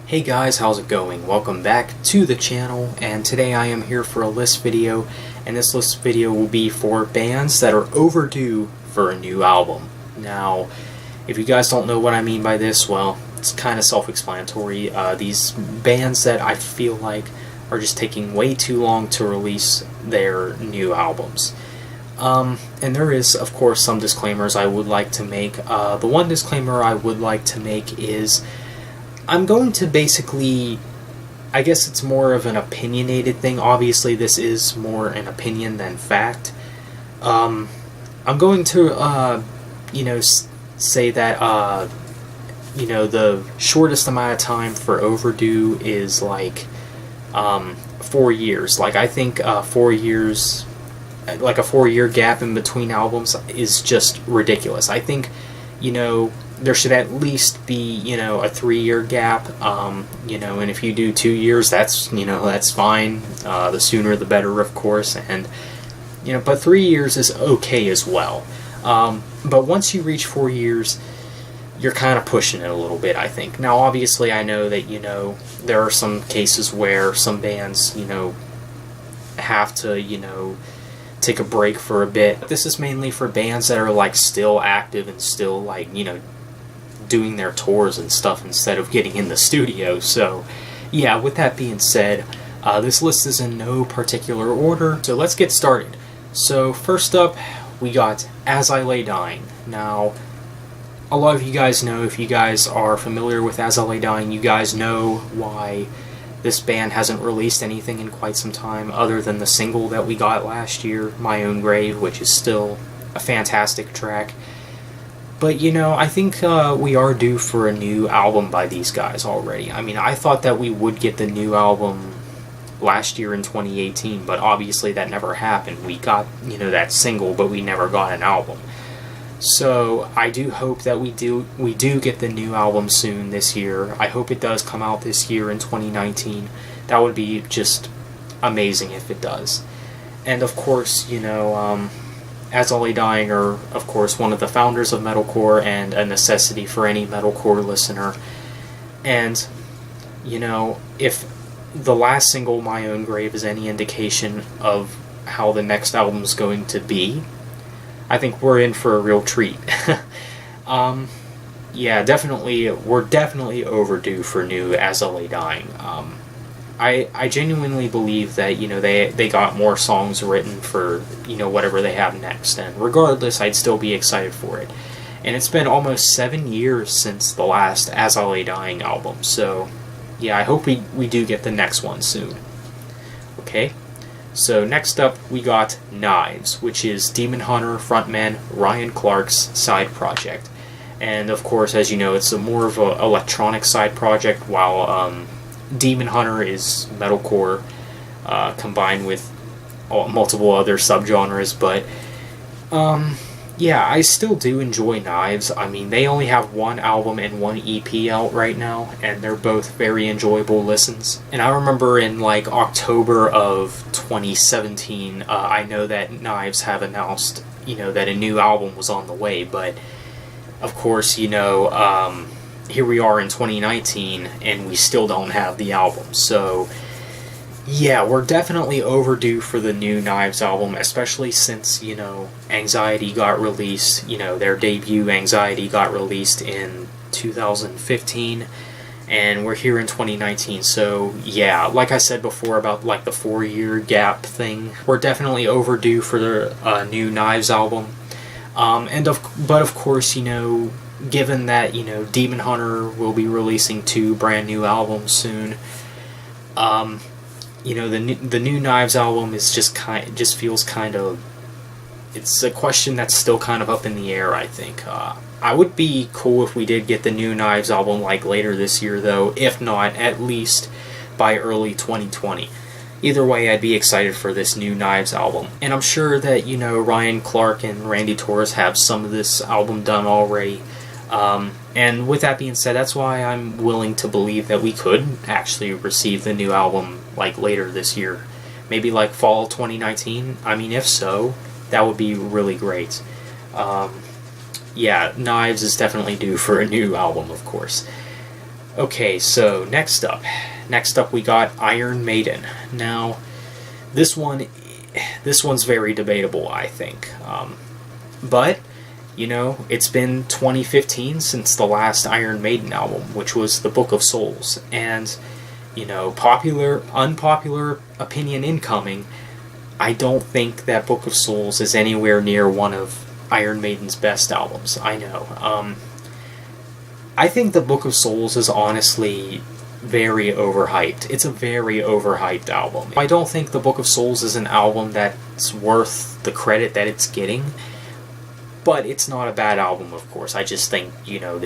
Hey guys, how's it going? Welcome back to the channel, and today I am here for a list video, and this list video will be for bands that are overdue for a new album. Now, if you guys don't know what I mean by this, well, it's kind of self-explanatory. These bands that I feel like are just taking way too long to release their new albums. And there is, of course, some disclaimers I would like to make. The one disclaimer I would like to make is I'm going to basically, I guess it's more of an opinionated thing. Obviously, this is more an opinion than fact. I'm going to, say that, the shortest amount of time for Overdue is like 4 years. Like, I think 4 years, like a 4-year gap in between albums is just ridiculous. I think, there should at least be, a 3-year gap, and if you do 2 years, that's fine. The sooner the better, of course, and, but 3 years is okay as well. But once you reach 4 years, you're kind of pushing it a little bit, I think. Now, obviously, I know that, there are some cases where some bands, have to, take a break for a bit. This is mainly for bands that are, like, still active and still, like, doing their tours and stuff instead of getting in the studio. So yeah, with that being said, this list is in no particular order, so let's get started. So first up, we got As I Lay Dying. Now, a lot of you guys know, if you guys are familiar with As I Lay Dying, you guys know why this band hasn't released anything in quite some time other than the single that we got last year, My Own Grave, which is still a fantastic track. But, I think we are due for a new album by these guys already. I mean, I thought that we would get the new album last year in 2018, but obviously that never happened. We got, that single, but we never got an album. So, I do hope that we do get the new album soon this year. I hope it does come out this year in 2019. That would be just amazing if it does. And, of course, As I Lay Dying are, of course, one of the founders of metalcore and a necessity for any metalcore listener. And, if the last single, My Own Grave, is any indication of how the next album's going to be, I think we're in for a real treat. Yeah, definitely, we're definitely overdue for new As I Lay Dying. I genuinely believe that, they got more songs written for, whatever they have next, and regardless, I'd still be excited for it. And it's been almost 7 years since the last As I Lay Dying album, so, yeah, I hope we do get the next one soon. Okay, so next up, we got Knives, which is Demon Hunter frontman Ryan Clark's side project. And, of course, as you know, it's more of an electronic side project, while, Demon Hunter is metalcore combined with multiple other subgenres, but yeah, I still do enjoy Knives. I mean, they only have one album and one EP out right now, and they're both very enjoyable listens. And I remember in like October of 2017, I know that Knives have announced, that a new album was on the way, but of course, here we are in 2019, and we still don't have the album. So, yeah, we're definitely overdue for the new Knives album, especially since, Anxiety got released. Their debut, Anxiety, got released in 2015, and we're here in 2019. So, yeah, like I said before about, like, the 4-year gap thing, we're definitely overdue for the new Knives album. But of course, given that, Demon Hunter will be releasing 2 brand new albums soon, the new Knives album is just feels kind of, it's a question that's still kind of up in the air, I think. I would be cool if we did get the new Knives album, like, later this year, though, if not, at least by early 2020. Either way, I'd be excited for this new Knives album. And I'm sure that, Ryan Clark and Randy Torres have some of this album done already. And with that being said, that's why I'm willing to believe that we could actually receive the new album, like, later this year. Maybe, like, fall 2019? I mean, if so, that would be really great. Yeah, Knives is definitely due for a new album, of course. Okay, so next up we got Iron Maiden. Now, this one's very debatable, I think. But you know, it's been 2015 since the last Iron Maiden album, which was The Book of Souls, and you know, unpopular opinion incoming, I don't think that Book of Souls is anywhere near one of Iron Maiden's best albums. I know. I think the Book of Souls is honestly very overhyped. It's a very overhyped album. I don't think the Book of Souls is an album that's worth the credit that it's getting, but it's not a bad album, of course. I just think, you know,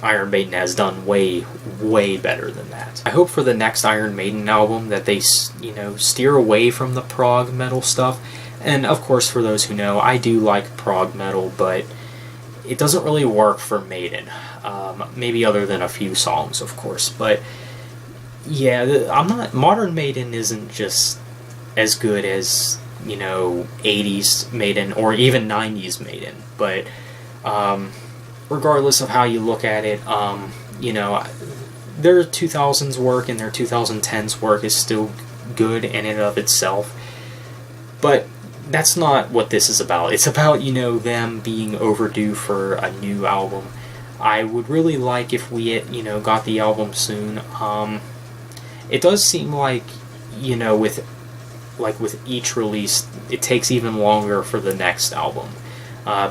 Iron Maiden has done way, way better than that. I hope for the next Iron Maiden album that they, you know, steer away from the prog metal stuff. And of course, for those who know, I do like prog metal, but it doesn't really work for Maiden. Maybe other than a few songs, of course. But yeah, Modern Maiden isn't just as good as, you know, 80s Maiden or even 90s Maiden. But regardless of how you look at it, you know, their 2000s work and their 2010s work is still good in and of itself. But that's not what this is about. It's about, you know, them being overdue for a new album. I would really like if we, you know, got the album soon. It does seem like, you know, with each release, it takes even longer for the next album.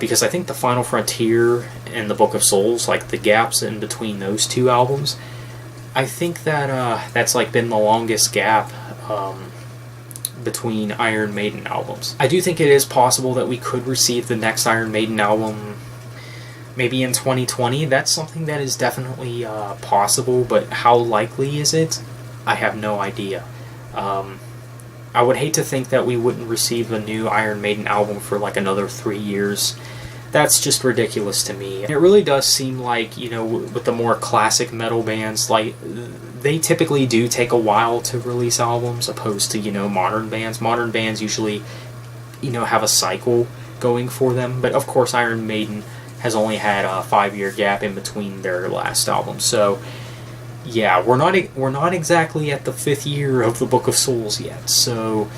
Because I think The Final Frontier and The Book of Souls, like the gaps in between those two albums, I think that that's like been the longest gap between Iron Maiden albums. I do think it is possible that we could receive the next Iron Maiden album maybe in 2020. That's something that is definitely possible, but how likely is it? I have no idea. I would hate to think that we wouldn't receive a new Iron Maiden album for like another 3 years. That's just ridiculous to me. And it really does seem like, you know, with the more classic metal bands, like, they typically do take a while to release albums, opposed to, you know, modern bands. Modern bands usually, you know, have a cycle going for them, but of course Iron Maiden has only had a 5-year gap in between their last album, so yeah, we're not exactly at the 5th year of the Book of Souls yet, so,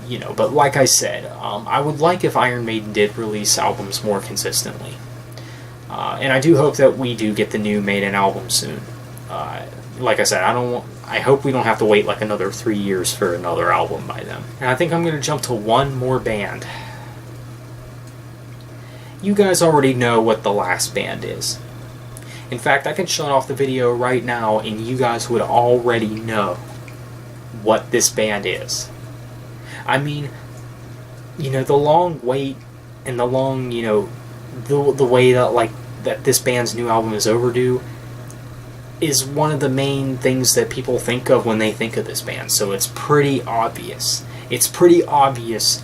you know, but like I said, I would like if Iron Maiden did release albums more consistently. And I do hope that we do get the new Maiden album soon. Like I said, I hope we don't have to wait like another 3 years for another album by them. And I think I'm going to jump to one more band. You guys already know what the last band is. In fact, I can shut off the video right now and you guys would already know what this band is. I mean, you know, the long wait and the long, you know, the way that, like, that this band's new album is overdue is one of the main things that people think of when they think of this band, so it's pretty obvious. It's pretty obvious,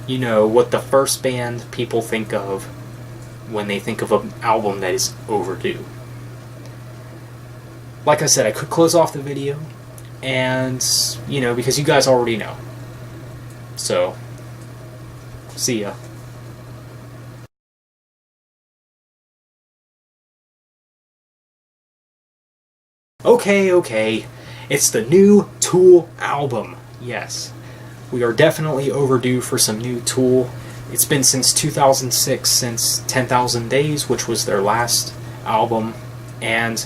you know, what the first band people think of when they think of an album that is overdue. Like I said, I could close off the video, and, you know, because you guys already know. So, see ya. Okay, it's the new Tool album. Yes, we are definitely overdue for some new Tool. It's been since 2006, since 10,000 Days, which was their last album, and,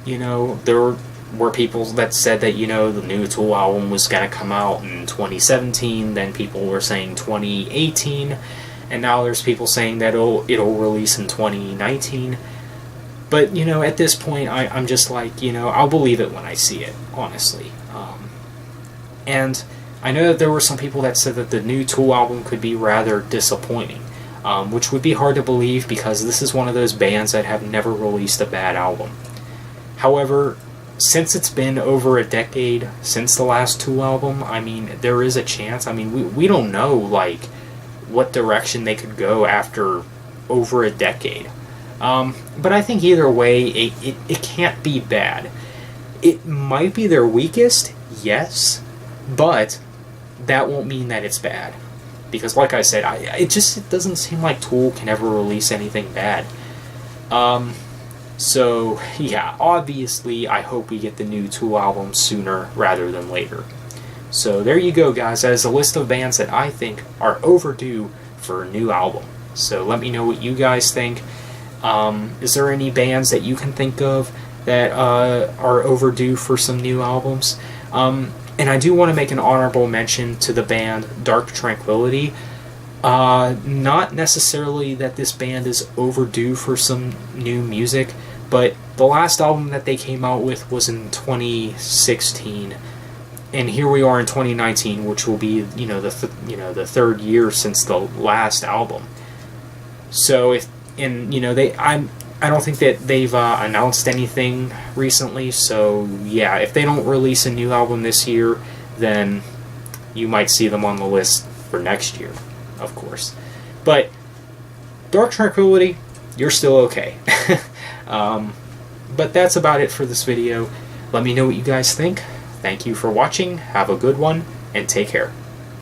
you know, there were people that said that, you know, the new Tool album was going to come out in 2017, then people were saying 2018, and now there's people saying that it'll release in 2019. But, you know, at this point, I'm just like, you know, I'll believe it when I see it, honestly. And I know that there were some people that said that the new Tool album could be rather disappointing, which would be hard to believe because this is one of those bands that have never released a bad album. However, since it's been over a decade since the last Tool album, I mean, there is a chance. I mean, we don't know, like, what direction they could go after over a decade. But I think either way, it can't be bad. It might be their weakest, yes, but that won't mean that it's bad. Because like I said, it doesn't seem like Tool can ever release anything bad. So yeah, obviously I hope we get the new Tool album sooner rather than later. So there you go, guys. That is a list of bands that I think are overdue for a new album. So let me know what you guys think. Is there any bands that you can think of that are overdue for some new albums? And I do want to make an honorable mention to the band Dark Tranquillity. Not necessarily that this band is overdue for some new music, but the last album that they came out with was in 2016, and here we are in 2019, which will be the third year since the last album. So I don't think that they've announced anything recently. So yeah, if they don't release a new album this year, then you might see them on the list for next year, of course. But Dark Tranquillity, you're still okay. But that's about it for this video. Let me know what you guys think. Thank you for watching. Have a good one, and take care.